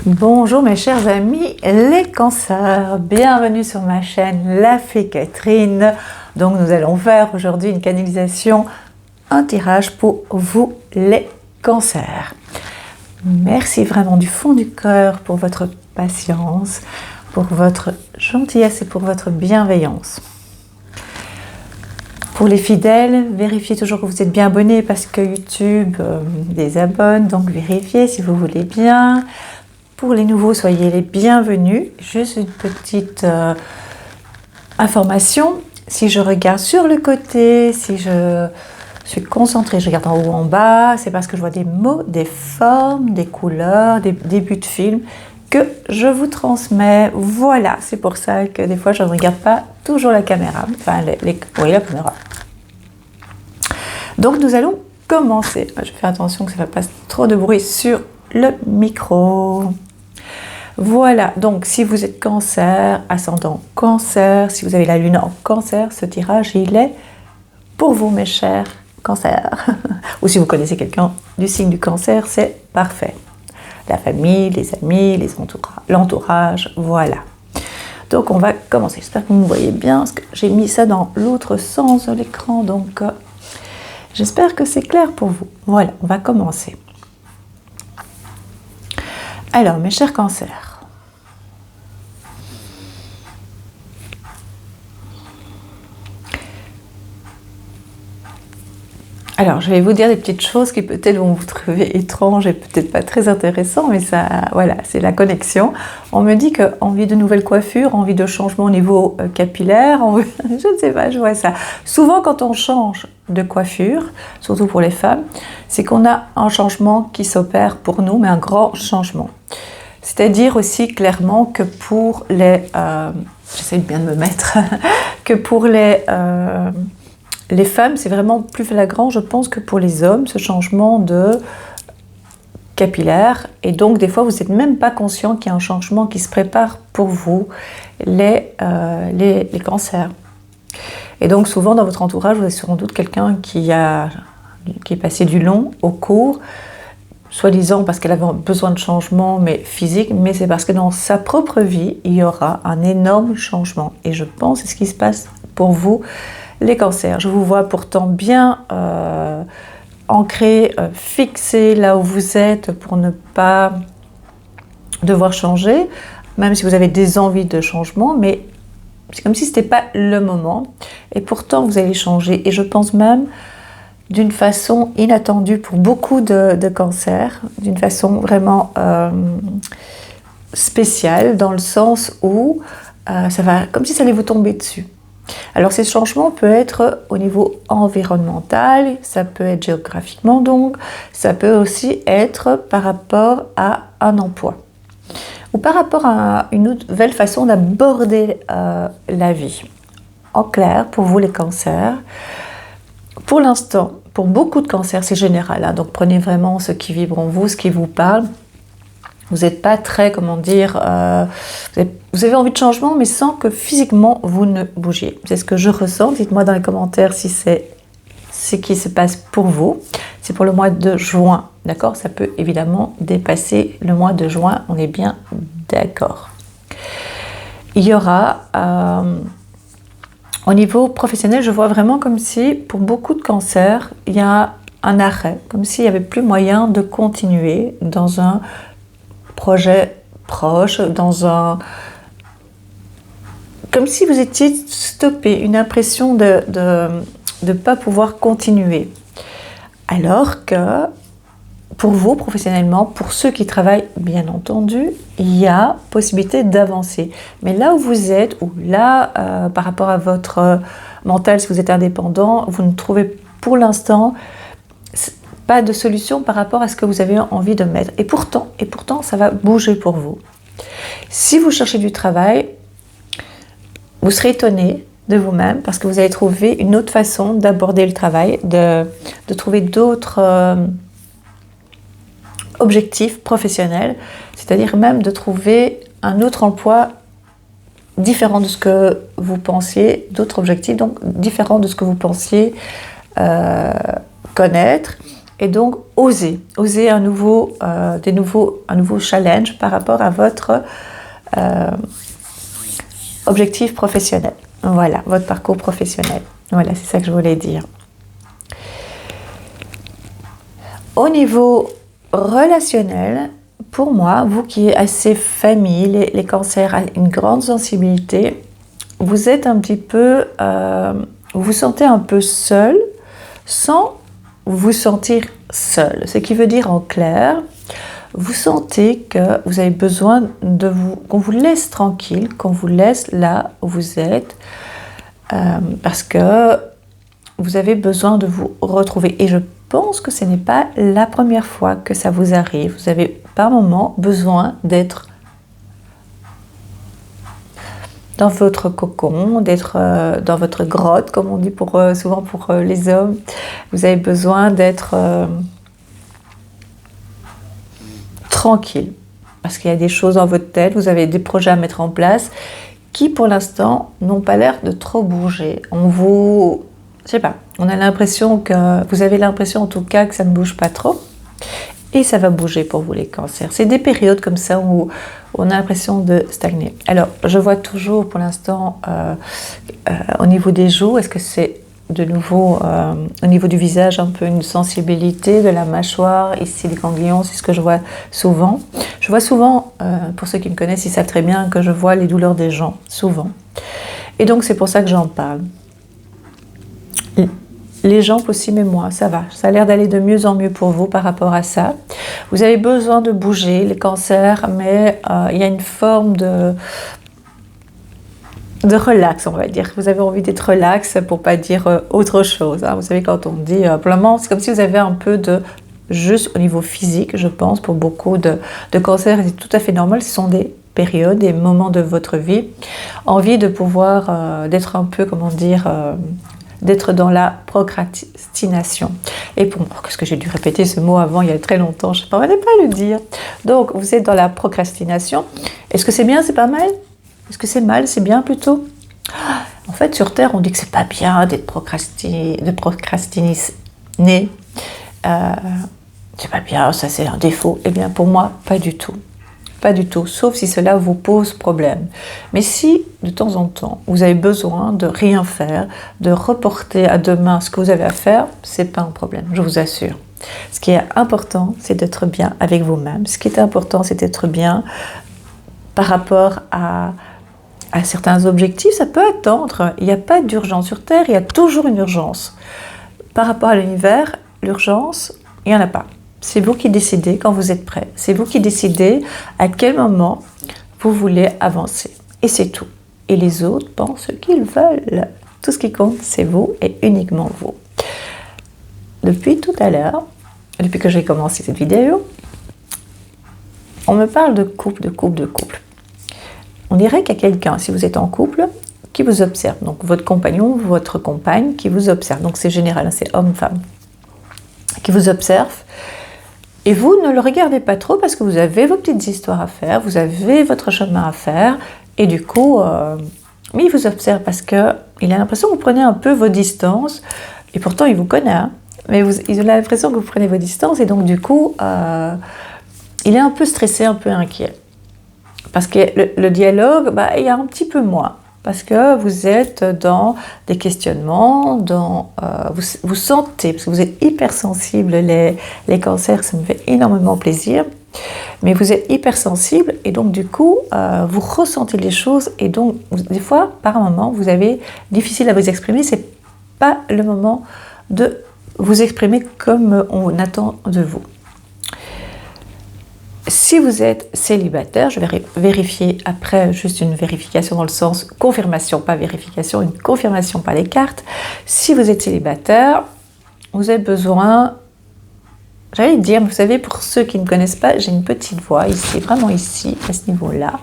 Bonjour mes chers amis les cancers, bienvenue sur ma chaîne La Fée Catherine. Donc nous allons faire aujourd'hui une canalisation, un tirage pour vous les cancers. Merci vraiment du fond du cœur pour votre patience, pour votre gentillesse et pour votre bienveillance. Pour les fidèles, vérifiez toujours que vous êtes bien abonnés parce que YouTube désabonne, donc vérifiez si vous voulez bien. Pour les nouveaux, soyez les bienvenus. Juste une petite information. Si je regarde sur le côté, si je suis concentrée, je regarde en haut, en bas, c'est parce que je vois des mots, des formes, des couleurs, des buts de film que je vous transmets. Voilà, c'est pour ça que des fois je ne regarde pas toujours la caméra. Enfin, oui, la caméra. Donc nous allons commencer. Je fais attention que ça ne fasse pas trop de bruit sur le micro. Voilà, donc si vous êtes cancer, ascendant cancer, si vous avez la lune en cancer, ce tirage, il est pour vous mes chers cancers. Ou si vous connaissez quelqu'un du signe du cancer, c'est parfait. La famille, les amis, l'entourage, voilà. Donc on va commencer. J'espère que vous me voyez bien, parce que j'ai mis ça dans l'autre sens de l'écran, donc j'espère que c'est clair pour vous. Voilà, on va commencer. Alors, mes chers cancers, alors, je vais vous dire des petites choses qui peut-être vont vous trouver étranges et peut-être pas très intéressantes, mais ça, voilà, c'est la connexion. On me dit qu'envie de nouvelles coiffures, envie de changement au niveau capillaire, je ne sais pas, je vois ça. Souvent, quand on change de coiffure, surtout pour les femmes, c'est qu'on a un changement qui s'opère pour nous, mais un grand changement. C'est-à-dire aussi clairement que pour les... j'essaie bien de me mettre... que pour les femmes, c'est vraiment plus flagrant, je pense, que pour les hommes, ce changement de capillaire. Et donc, des fois, vous n'êtes même pas conscient qu'il y a un changement qui se prépare pour vous, les cancers. Et donc, souvent, dans votre entourage, vous avez sans doute quelqu'un qui est passé du long au court, soi-disant parce qu'elle avait besoin de changement, mais physique, mais c'est parce que dans sa propre vie, il y aura un énorme changement. Et je pense que c'est ce qui se passe pour vous, les cancers. Je vous vois pourtant bien ancré, fixé là où vous êtes pour ne pas devoir changer, même si vous avez des envies de changement, mais c'est comme si ce n'était pas le moment. Et pourtant, vous allez changer. Et je pense même d'une façon inattendue pour beaucoup de cancers, d'une façon vraiment spéciale, dans le sens où ça va, comme si ça allait vous tomber dessus. Alors ces changements peuvent être au niveau environnemental, ça peut être géographiquement donc, ça peut aussi être par rapport à un emploi ou par rapport à une nouvelle façon d'aborder la vie. En clair, pour vous les cancers, pour l'instant, pour beaucoup de cancers, c'est général, hein, donc prenez vraiment ce qui vibre en vous, ce qui vous parle. Vous n'êtes pas très, comment dire, vous avez envie de changement, mais sans que physiquement vous ne bougiez. C'est ce que je ressens. Dites-moi dans les commentaires si c'est ce qui se passe pour vous. C'est pour le mois de juin, d'accord? Ça peut évidemment dépasser le mois de juin, on est bien d'accord. Il y aura, au niveau professionnel, je vois vraiment comme si, pour beaucoup de cancers, il y a un arrêt, comme s'il n'y avait plus moyen de continuer dans un projet proche, comme si vous étiez stoppé, une impression de ne pas pouvoir continuer. Alors que pour vous, professionnellement, pour ceux qui travaillent, bien entendu, il y a possibilité d'avancer. Mais là où vous êtes, ou là, par rapport à votre mental, si vous êtes indépendant, vous ne trouvez pour l'instant pas de solution par rapport à ce que vous avez envie de mettre. Et pourtant, ça va bouger pour vous. Si vous cherchez du travail, vous serez étonné de vous-même parce que vous allez trouver une autre façon d'aborder le travail, de trouver d'autres objectifs professionnels, c'est-à-dire même de trouver un autre emploi différent de ce que vous pensiez, d'autres objectifs, donc différents de ce que vous pensiez connaître. et donc oser un nouveau challenge par rapport à votre objectif professionnel. Voilà, votre parcours professionnel. Voilà, c'est ça que je voulais dire. Au niveau relationnel, pour moi, vous qui êtes assez famille, les cancers à une grande sensibilité, vous êtes un petit peu, vous vous sentez un peu seul, sans vous sentir seul. Ce qui veut dire en clair, vous sentez que vous avez besoin qu'on vous laisse tranquille, qu'on vous laisse là où vous êtes, parce que vous avez besoin de vous retrouver. Et je pense que ce n'est pas la première fois que ça vous arrive. Vous avez par moment besoin d'être dans votre cocon, d'être dans votre grotte, comme on dit souvent pour les hommes. Vous avez besoin d'être tranquille, parce qu'il y a des choses dans votre tête, vous avez des projets à mettre en place qui, pour l'instant, n'ont pas l'air de trop bouger. Je sais pas, on a l'impression vous avez l'impression en tout cas que ça ne bouge pas trop, et ça va bouger pour vous les cancers. C'est des périodes comme ça où on a l'impression de stagner. Alors, je vois toujours pour l'instant au niveau des joues, est-ce que c'est de nouveau au niveau du visage un peu une sensibilité de la mâchoire, ici les ganglions, c'est ce que je vois souvent. Je vois souvent, pour ceux qui me connaissent, ils savent très bien que je vois les douleurs des gens, souvent. Et donc c'est pour ça que j'en parle. Les jambes aussi, mais moi, ça va. Ça a l'air d'aller de mieux en mieux pour vous par rapport à ça. Vous avez besoin de bouger, les cancers, mais il y a une forme de relax, on va dire. Vous avez envie d'être relax pour pas dire autre chose. Hein. Vous savez, quand on dit simplement, c'est comme si vous avez un peu de, juste au niveau physique, je pense, pour beaucoup de cancers, c'est tout à fait normal. Ce sont des périodes, des moments de votre vie. Envie de pouvoir, d'être un peu, comment dire, d'être dans la procrastination. Et qu'est-ce que j'ai dû répéter ce mot avant, il y a très longtemps, je ne parvenais pas à le dire. Donc, vous êtes dans la procrastination. Est-ce que c'est bien, c'est pas mal? Est-ce que c'est mal, c'est bien plutôt? En fait, sur Terre, on dit que c'est pas bien d'être procrastiner. C'est pas bien, ça c'est un défaut. Eh bien, pour moi, pas du tout. Pas du tout, sauf si cela vous pose problème. Mais si, de temps en temps, vous avez besoin de rien faire, de reporter à demain ce que vous avez à faire, c'est pas un problème, je vous assure. Ce qui est important, c'est d'être bien avec vous-même. Ce qui est important, c'est d'être bien par rapport à certains objectifs. Ça peut attendre, il n'y a pas d'urgence. Sur Terre, il y a toujours une urgence. Par rapport à l'univers, l'urgence, il n'y en a pas. C'est vous qui décidez quand vous êtes prêt. C'est vous qui décidez à quel moment vous voulez avancer. Et c'est tout. Et les autres pensent ce qu'ils veulent. Tout ce qui compte, c'est vous et uniquement vous. Depuis tout à l'heure, depuis que j'ai commencé cette vidéo, on me parle de couple. On dirait qu'il y a quelqu'un, si vous êtes en couple, qui vous observe. Donc votre compagnon, votre compagne qui vous observe. Donc c'est général, c'est homme-femme. Qui vous observe. Et vous ne le regardez pas trop parce que vous avez vos petites histoires à faire, vous avez votre chemin à faire, et du coup, mais il vous observe parce qu'il a l'impression que vous prenez un peu vos distances, et pourtant il vous connaît, hein, mais il a l'impression que vous prenez vos distances, et donc du coup, il est un peu stressé, un peu inquiet. Parce que le dialogue, il y a un petit peu moins. Parce que vous êtes dans des questionnements, vous sentez, parce que vous êtes hypersensible, les cancers, ça me fait énormément plaisir, mais vous êtes hypersensible et donc du coup, vous ressentez les choses et donc des fois, par moment, vous avez difficile à vous exprimer, c'est pas le moment de vous exprimer comme on attend de vous. Si vous êtes célibataire, je vais vérifier après, juste une vérification dans le sens confirmation, pas vérification, une confirmation par les cartes. Si vous êtes célibataire, vous avez besoin, j'allais dire, vous savez, pour ceux qui ne me connaissent pas, j'ai une petite voix ici, vraiment ici, à ce niveau-là.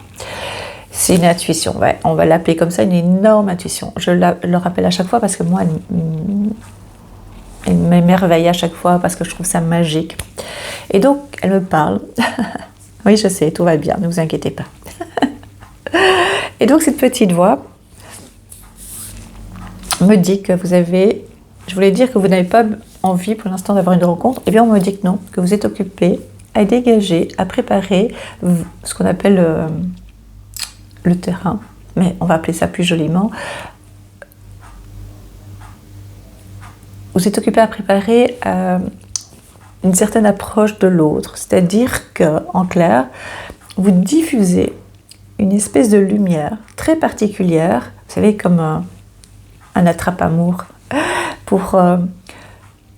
C'est une intuition, ouais, on va l'appeler comme ça, une énorme intuition. Je le rappelle à chaque fois parce que moi, elle m'émerveille à chaque fois parce que je trouve ça magique. Et donc, elle me parle. Oui, je sais, tout va bien, ne vous inquiétez pas. Et donc, cette petite voix me dit que vous avez... Je voulais dire que vous n'avez pas envie pour l'instant d'avoir une rencontre, eh bien on me dit que non, que vous êtes occupé à dégager, à préparer ce qu'on appelle le terrain, mais on va appeler ça plus joliment. Vous êtes occupé à préparer une certaine approche de l'autre, c'est-à-dire que, en clair, vous diffusez une espèce de lumière très particulière, vous savez, comme un attrape-amour,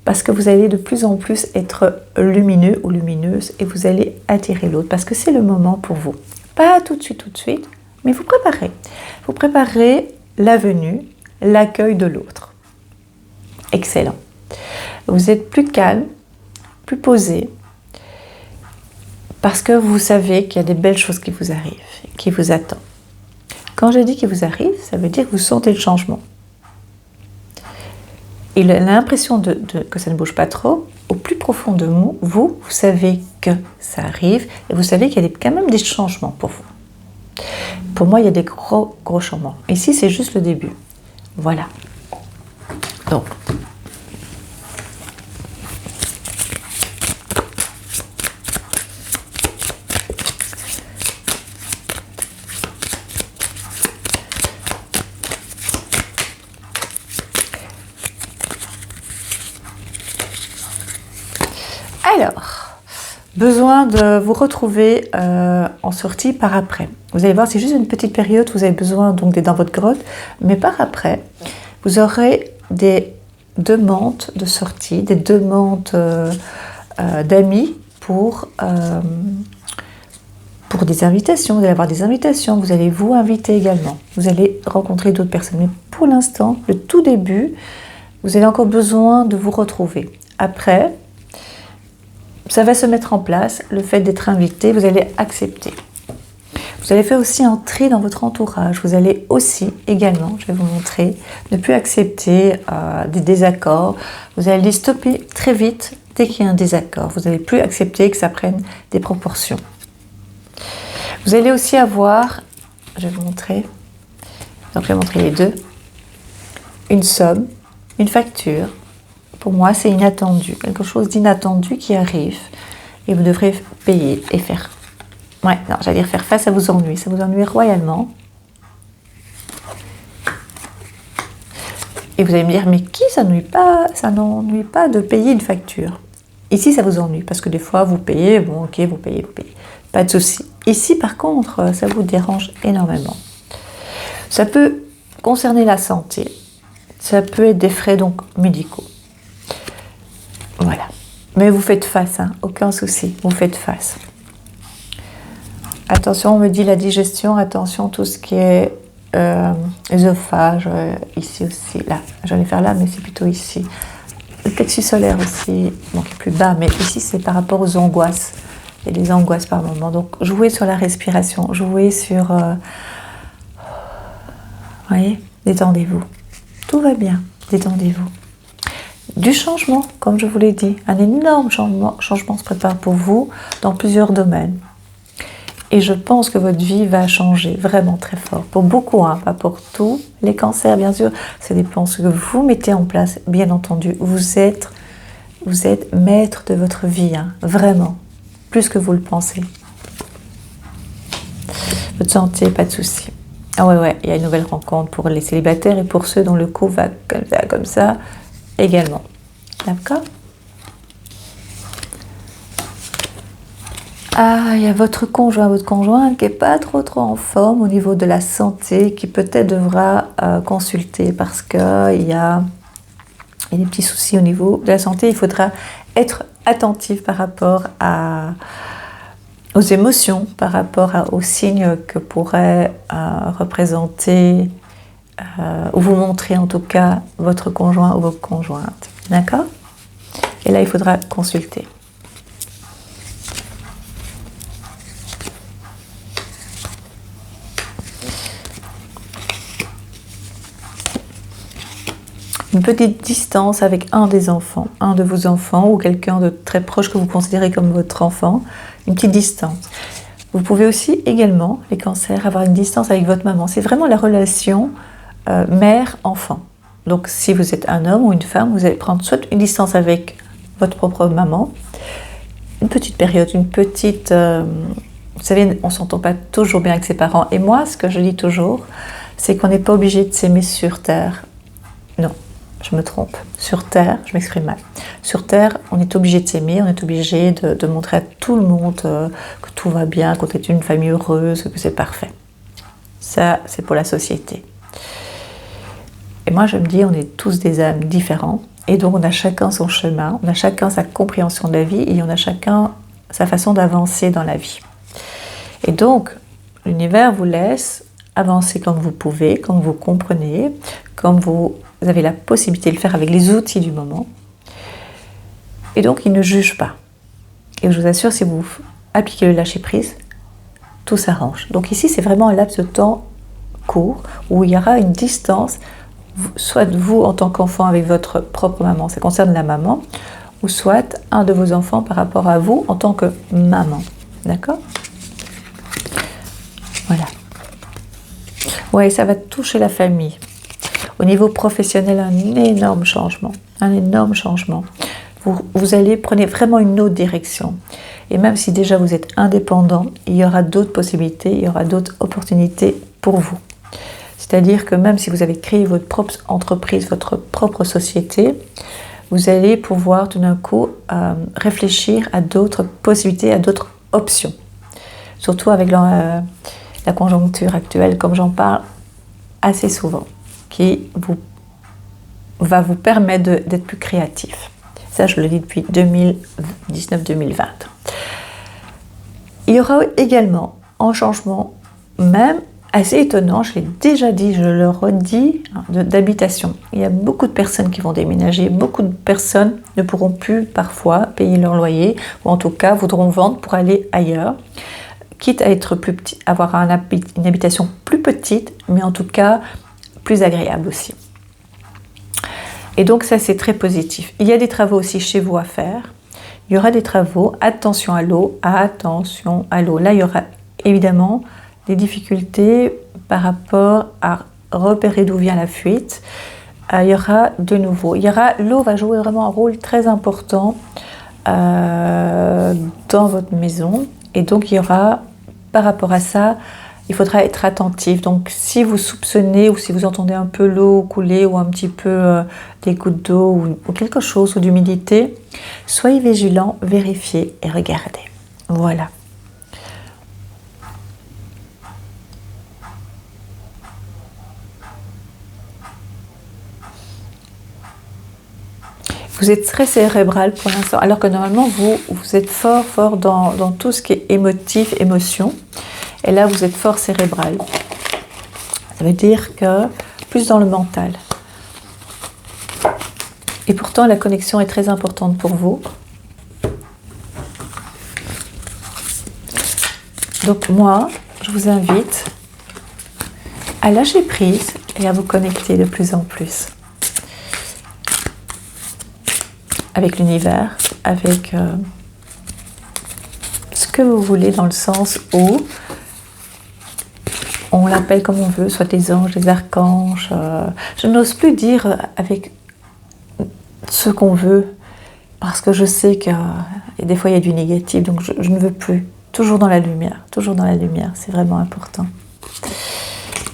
parce que vous allez de plus en plus être lumineux ou lumineuse et vous allez attirer l'autre, parce que c'est le moment pour vous. Pas tout de suite, mais vous préparez. Vous préparez la venue, l'accueil de l'autre. Excellent. Vous êtes plus calme, plus posé, parce que vous savez qu'il y a des belles choses qui vous arrivent, qui vous attendent. Quand je dis qu'il vous arrive, ça veut dire que vous sentez le changement. Il a l'impression que ça ne bouge pas trop. Au plus profond de vous savez que ça arrive et vous savez qu'il y a quand même des changements pour vous. Pour moi, il y a des gros changements. Ici, c'est juste le début. Voilà. Donc, alors, besoin de vous retrouver en sortie par après. Vous allez voir, c'est juste une petite période, vous avez besoin donc d'être dans votre grotte, mais par après, vous aurez des demandes de sortie, des demandes d'amis pour des invitations. Vous allez avoir des invitations, vous allez vous inviter également. Vous allez rencontrer d'autres personnes. Mais pour l'instant, le tout début, vous avez encore besoin de vous retrouver. Après, ça va se mettre en place, le fait d'être invité, vous allez accepter. Vous allez faire aussi un tri dans votre entourage. Vous allez aussi, également, je vais vous montrer, ne plus accepter des désaccords. Vous allez les stopper très vite dès qu'il y a un désaccord. Vous n'allez plus accepter que ça prenne des proportions. Vous allez aussi avoir, je vais vous montrer, donc je vais montrer les deux, une somme, une facture. Pour moi, c'est inattendu, quelque chose d'inattendu qui arrive et vous devrez payer et faire. Ouais, non, j'allais dire faire face à vos ennuis. Ça vous ennuie royalement. Et vous allez me dire, mais qui ça n'ennuie pas de payer une facture? Ici, ça vous ennuie parce que des fois, vous payez, bon, ok, vous payez. Pas de souci. Ici, par contre, ça vous dérange énormément. Ça peut concerner la santé. Ça peut être des frais donc médicaux. Voilà. Mais vous faites face, hein, aucun souci, vous faites face. Attention, on me dit la digestion, attention, tout ce qui est œsophage, ici aussi, là. J'allais faire là, mais c'est plutôt ici. Le plexus solaire aussi, bon, qui est plus bas, mais ici, c'est par rapport aux angoisses. Il y a des angoisses par moment. Donc, jouez sur la respiration, jouez sur... voyez, détendez-vous. Tout va bien, détendez-vous. Du changement, comme je vous l'ai dit, un énorme changement se prépare pour vous dans plusieurs domaines. Et je pense que votre vie va changer vraiment très fort. Pour beaucoup, hein, pas pour tous. Les cancers, bien sûr, ça dépend de ce que vous mettez en place, bien entendu. Vous êtes maître de votre vie, hein, vraiment, plus que vous le pensez. Votre santé, pas de souci. Ah ouais, il y a une nouvelle rencontre pour les célibataires et pour ceux dont le couple va comme ça également. D'accord? Ah, il y a votre conjoint qui n'est pas trop en forme au niveau de la santé, qui peut-être devra consulter parce qu'il y a des petits soucis au niveau de la santé. Il faudra être attentif par rapport aux émotions, par rapport aux signes que pourrait représenter ou vous montrer en tout cas votre conjoint ou votre conjointe. D'accord? Et là, il faudra consulter. Une petite distance avec un des enfants, un de vos enfants ou quelqu'un de très proche que vous considérez comme votre enfant, une petite distance. Vous pouvez aussi également, les cancers, avoir une distance avec votre maman. C'est vraiment la relation mère-enfant. Donc si vous êtes un homme ou une femme, vous allez prendre soit une distance avec votre propre maman, une petite période, vous savez, on ne s'entend pas toujours bien avec ses parents. Et moi, ce que je dis toujours, c'est qu'on n'est pas obligé de s'aimer sur Terre. Non, je me trompe. Sur Terre, je m'exprime mal. Sur Terre, on est obligé de s'aimer, on est obligé de montrer à tout le monde que tout va bien, qu'on est une famille heureuse, que c'est parfait. Ça, c'est pour la société. Et moi, je me dis, on est tous des âmes différents. Et donc, on a chacun son chemin, on a chacun sa compréhension de la vie et on a chacun sa façon d'avancer dans la vie. Et donc, l'univers vous laisse avancer comme vous pouvez, comme vous comprenez, comme vous avez la possibilité de le faire avec les outils du moment. Et donc, il ne juge pas. Et je vous assure, si vous appliquez le lâcher-prise, tout s'arrange. Donc ici, c'est vraiment un laps de temps court où il y aura une distance, soit vous en tant qu'enfant avec votre propre maman, ça concerne la maman, ou soit un de vos enfants par rapport à vous en tant que maman. D'accord ? Voilà. Ouais, ça va toucher la famille. Au niveau professionnel, un énorme changement. Un énorme changement. Vous allez prendre vraiment une autre direction. Et même si déjà vous êtes indépendant, il y aura d'autres possibilités, il y aura d'autres opportunités pour vous. C'est-à-dire que même si vous avez créé votre propre entreprise, votre propre société, vous allez pouvoir tout d'un coup réfléchir à d'autres possibilités, à d'autres options. Surtout avec la conjoncture actuelle, comme j'en parle assez souvent, qui va vous permettre d'être plus créatif. Ça, je le dis depuis 2019-2020. Il y aura également un changement, même assez étonnant, je l'ai déjà dit, je le redis, d'habitation. Il y a beaucoup de personnes qui vont déménager, beaucoup de personnes ne pourront plus parfois payer leur loyer, ou en tout cas voudront vendre pour aller ailleurs, quitte à être plus petit, avoir une habitation plus petite, mais en tout cas plus agréable aussi. Et donc ça, c'est très positif. Il y a des travaux aussi chez vous à faire. Il y aura des travaux, attention à l'eau, attention à l'eau. Là, il y aura évidemment des difficultés par rapport à repérer d'où vient la fuite. Il y aura de nouveau. L'eau va jouer vraiment un rôle très important dans votre maison. Et donc, il y aura, par rapport à ça, il faudra être attentif. Donc, si vous soupçonnez ou si vous entendez un peu l'eau couler ou un petit peu des gouttes d'eau ou quelque chose ou d'humidité, soyez vigilants, vérifiez et regardez. Voilà. Vous êtes très cérébral pour l'instant, alors que normalement, vous êtes fort dans tout ce qui est émotif, émotion. Et là, vous êtes fort cérébral. Ça veut dire que plus dans le mental. Et pourtant, la connexion est très importante pour vous. Donc moi, je vous invite à lâcher prise et à vous connecter de plus en plus avec l'univers, avec ce que vous voulez, dans le sens où on l'appelle comme on veut, soit les anges, les archanges. Je n'ose plus dire avec ce qu'on veut, parce que je sais que des fois il y a du négatif, donc je ne veux plus. Toujours dans la lumière, c'est vraiment important.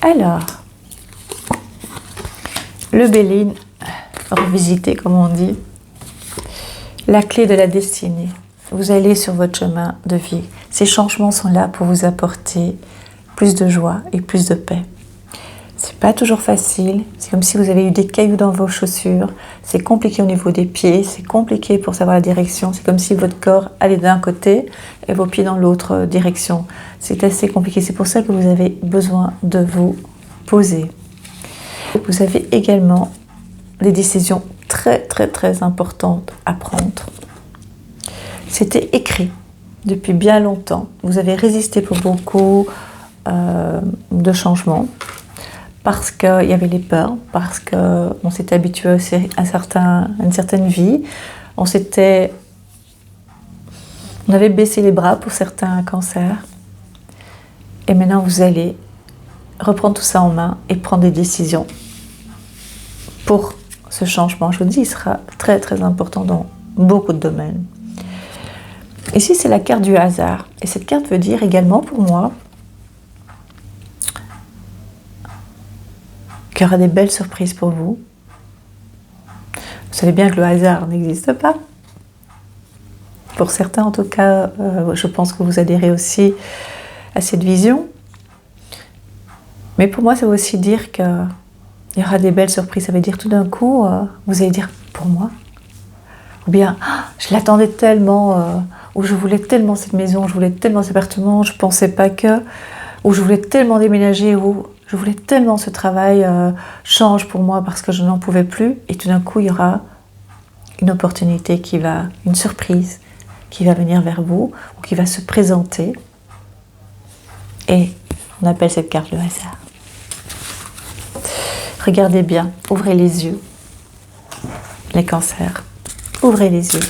Alors, le Béline, revisité comme on dit, la clé de la destinée. Vous allez sur votre chemin de vie. Ces changements sont là pour vous apporter plus de joie et plus de paix. C'est pas toujours facile, c'est comme si vous avez eu des cailloux dans vos chaussures, c'est compliqué au niveau des pieds, c'est compliqué pour savoir la direction, c'est comme si votre corps allait d'un côté et vos pieds dans l'autre direction. C'est assez compliqué, c'est pour ça que vous avez besoin de vous poser. Vous avez également des décisions très importantes à prendre. C'était écrit depuis bien longtemps, vous avez résisté pour beaucoup de changements, parce qu'il y avait les peurs, parce qu'on s'était habitué à une certaine vie, on avait baissé les bras pour certains cancers, et maintenant vous allez reprendre tout ça en main et prendre des décisions pour ce changement. Je vous dis, il sera très très important dans beaucoup de domaines. Ici, c'est la carte du hasard. Et cette carte veut dire également pour moi qu'il y aura des belles surprises pour vous. Vous savez bien que le hasard n'existe pas. Pour certains, en tout cas, je pense que vous adhérez aussi à cette vision. Mais pour moi, ça veut aussi dire qu'il y aura des belles surprises. Ça veut dire tout d'un coup, vous allez dire pour moi. Ou bien, je l'attendais tellement, ou je voulais tellement cette maison, je voulais tellement cet appartement, je ne pensais pas que, ou je voulais tellement déménager, ou je voulais tellement ce travail change pour moi parce que je n'en pouvais plus. Et tout d'un coup, il y aura une opportunité une surprise qui va venir vers vous, ou qui va se présenter. Et on appelle cette carte le hasard. Regardez bien, ouvrez les yeux, les cancers, ouvrez les yeux.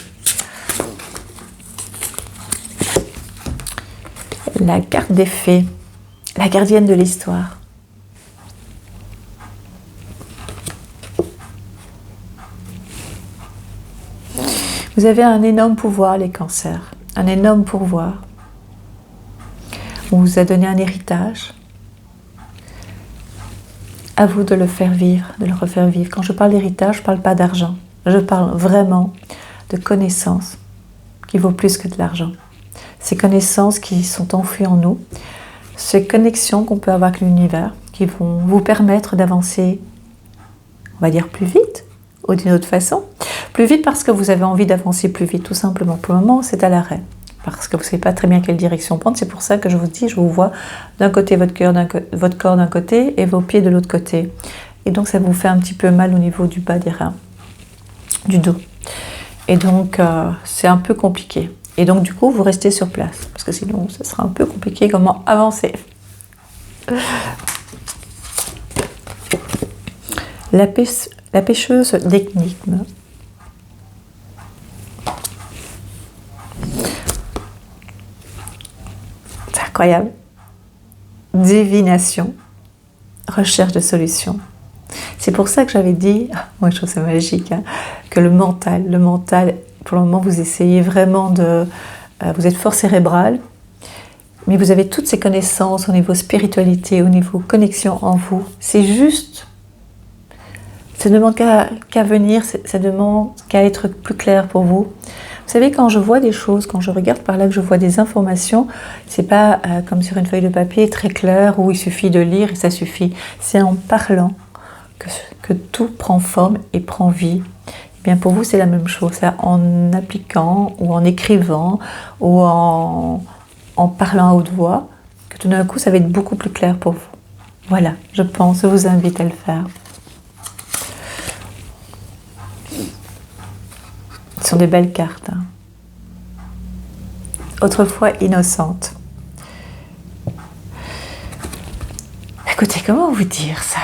La carte des fées, la gardienne de l'histoire. Vous avez un énorme pouvoir, les cancers, un énorme pouvoir. On vous a donné un héritage. À vous de le faire vivre, de le refaire vivre. Quand je parle d'héritage, je ne parle pas d'argent. Je parle vraiment de connaissances qui vaut plus que de l'argent. Ces connaissances qui sont enfouies en nous, ces connexions qu'on peut avoir avec l'univers, qui vont vous permettre d'avancer, on va dire plus vite, ou d'une autre façon. Plus vite parce que vous avez envie d'avancer plus vite, tout simplement. Pour le moment, c'est à l'arrêt. Parce que vous ne savez pas très bien quelle direction prendre. C'est pour ça que je vous dis, je vous vois d'un côté votre corps d'un côté et vos pieds de l'autre côté. Et donc, ça vous fait un petit peu mal au niveau du bas des reins, du dos. Et donc, c'est un peu compliqué. Et donc, du coup, vous restez sur place. Parce que sinon, ça sera un peu compliqué comment avancer. La pêcheuse d'énigmes. C'est incroyable. Divination. Recherche de solutions. C'est pour ça que j'avais dit, moi je trouve ça magique, que le mental, pour le moment vous essayez vraiment vous êtes fort cérébral, mais vous avez toutes ces connaissances au niveau spiritualité, au niveau connexion en vous. C'est juste, ça ne demande qu'à venir, ça demande qu'à être plus clair pour vous. Vous savez, quand je vois des choses, quand je regarde par là, que je vois des informations, c'est pas comme sur une feuille de papier très clair où il suffit de lire et ça suffit. C'est en parlant que tout prend forme et prend vie. Et bien pour vous, c'est la même chose. C'est en appliquant ou en écrivant ou en parlant à haute voix que tout d'un coup, ça va être beaucoup plus clair pour vous. Voilà, je vous invite à le faire. Ce sont des belles cartes. Autrefois innocentes. Écoutez, comment vous dire ça?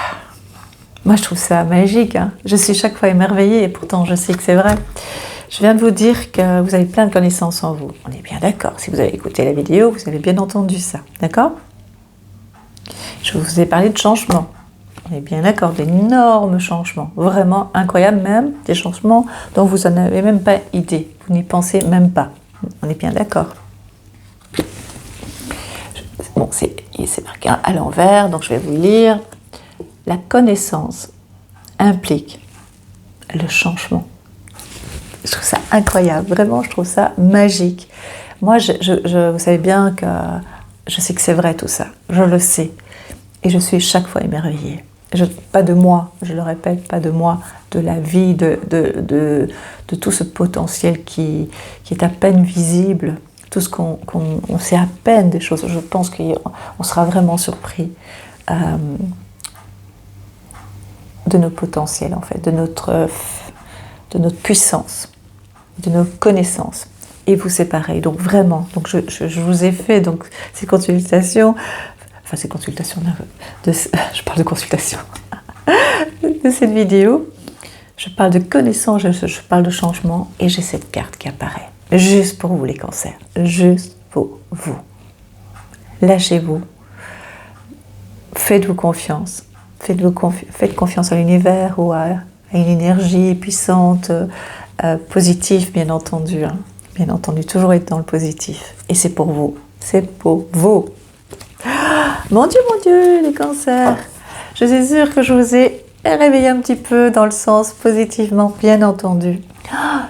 Moi, je trouve ça magique. Je suis chaque fois émerveillée et pourtant, je sais que c'est vrai. Je viens de vous dire que vous avez plein de connaissances en vous. On est bien d'accord. Si vous avez écouté la vidéo, vous avez bien entendu ça. D'accord? Je vous ai parlé de changement. On est bien d'accord, d'énormes changements. Vraiment incroyables même. Des changements dont vous n'en avez même pas idée. Vous n'y pensez même pas. On est bien d'accord. Bon, c'est marqué à l'envers, donc je vais vous lire. La connaissance implique le changement. Je trouve ça incroyable, vraiment, je trouve ça magique. Moi, vous savez bien que je sais que c'est vrai tout ça, je le sais. Et je suis chaque fois émerveillée. Pas de moi, je le répète, pas de moi, de la vie, de tout ce potentiel qui est à peine visible, tout ce qu'on sait à peine des choses. Je pense qu'on sera vraiment surpris de nos potentiels, en fait, de notre puissance, de nos connaissances. Et vous, c'est pareil. Donc vraiment, donc je vous ai fait donc ces consultations. Enfin, ces consultations, je parle de consultation de cette vidéo. Je parle de connaissance, je parle de changement et j'ai cette carte qui apparaît. Juste pour vous, les cancers. Juste pour vous. Lâchez-vous. Faites-vous confiance. Faites confiance à l'univers ou à une énergie puissante, positive, bien entendu. Hein. Bien entendu, toujours être dans le positif. Et c'est pour vous. C'est pour vous. Mon Dieu, les cancers. Je suis sûre que je vous ai réveillé un petit peu dans le sens positivement, bien entendu.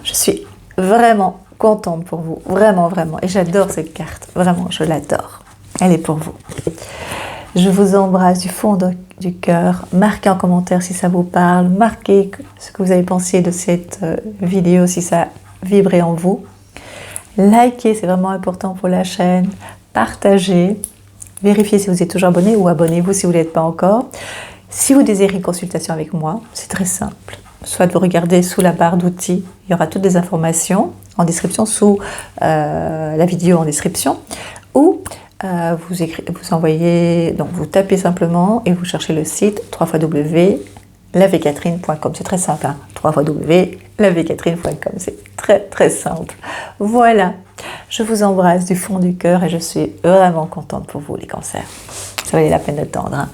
Je suis vraiment contente pour vous. Vraiment, vraiment. Et j'adore cette carte. Vraiment, je l'adore. Elle est pour vous. Je vous embrasse du fond du cœur. Marquez en commentaire si ça vous parle. Marquez ce que vous avez pensé de cette vidéo, si ça a vibré en vous. Likez, c'est vraiment important pour la chaîne. Partagez. Vérifiez si vous êtes toujours abonné ou abonnez-vous si vous ne l'êtes pas encore. Si vous désirez une consultation avec moi, c'est très simple. Soit vous regardez sous la barre d'outils, il y aura toutes les informations en description, sous la vidéo en description, ou vous envoyez, donc vous tapez simplement et vous cherchez le site www.lavecatrine.com. C'est très simple, hein, www.lavecatrine.com. C'est très très simple. Voilà, je vous embrasse du fond du cœur et je suis vraiment contente pour vous les cancers. Ça valait la peine d'attendre. Hein.